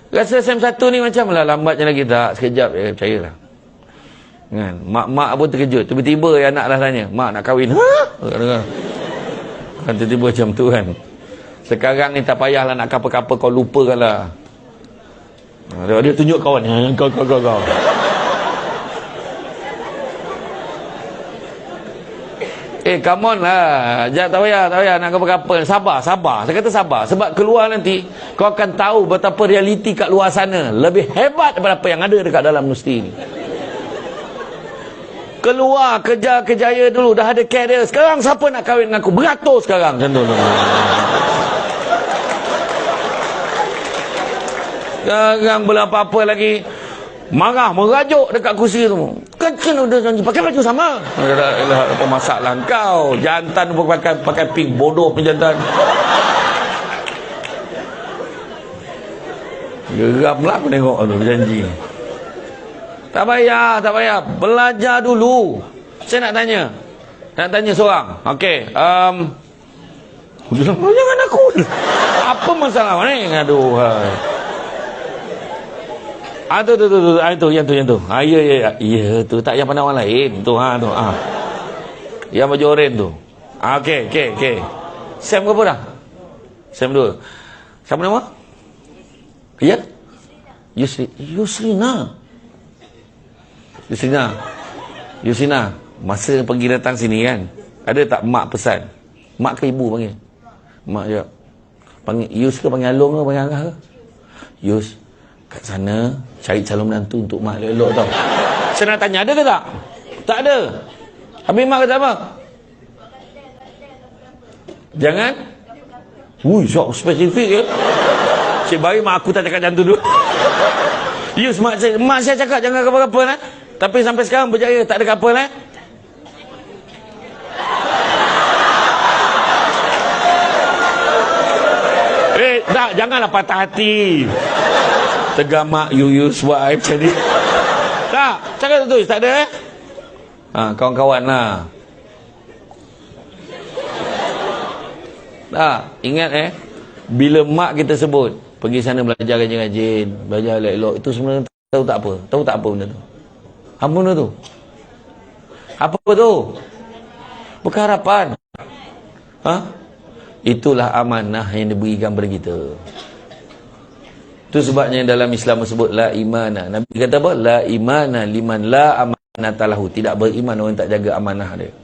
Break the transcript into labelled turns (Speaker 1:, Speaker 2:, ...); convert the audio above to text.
Speaker 1: Rasa SEM1 ni macam lah lambatnya lagi tak. Sekejap je, percayalah. Kan? Mak pun terkejut. Tiba-tiba anak dah tanya, mak nak kahwin. Ha? Kan tiba-tiba macam tu kan. Sekarang ni tak payahlah nak kapa-kapa, kau lupakan lah. Dia tunjuk kawan. Kau. Come on lah. Jangan, tak payah nak apa-apa. Sabar. Saya kata sabar. Sebab keluar nanti, kau akan tahu betapa realiti kat luar sana lebih hebat daripada apa yang ada dekat dalam universiti ni. Keluar, kejar kejaya dulu. Dah ada career. Sekarang siapa nak kahwin dengan aku? Beratus sekarang. Macam tu. Sekarang belum apa-apa lagi. Marah, merajuk dekat kursi tu. Kecil udah janji pakai baju sama. Apa masalah kau? Jantan pun pakai pink, bodoh punya jantan. Geram lah aku tengok tu janji. Tak payah. Belajar dulu. Saya nak tanya seorang. Okey, jangan aku. Apa masalah ni? Aduh. Tu yang tu. Ya tu, tak yang pandang orang lain. Tu Yang baju oranye tu. Okey. Sem ke apa dah? Sem 2. Siapa nama? Ya? Yusrina. Masa pergi datang sini kan, ada tak mak pesan? Mak ke ibu panggil? Mak je. Panggil Yus ke panggil Along ke panggil Angah ke? Yus, kat sana cari calon menantu untuk mak elok-elok tau. Saya nak tanya, ada ke tak? Tak ada. Habis mak kata apa? Jangan. Sok spesifik ya. Cik bagi mak aku tak cakap macam tu dulu. Yus, mak saya cakap jangan apa-apa lah. Tapi sampai sekarang berjaya, tak ada couple lah. Tak, janganlah patah hati. Tegamak Yus buat aib macam ni. Tak, cakap tu, tak ada kawan-kawan lah. Tak, ingat bila mak kita sebut pergi sana belajar rajin-rajin, belajar elok-elok, itu sebenarnya tahu tak apa benda tu? Apa benda tu? Apa tu? Bukan harapan. Itulah amanah yang diberikan kepada kita. Itu sebabnya dalam Islam disebut la imana. Nabi kata apa? La imana liman la amanatalahu. Tidak beriman orang tak jaga amanah dia.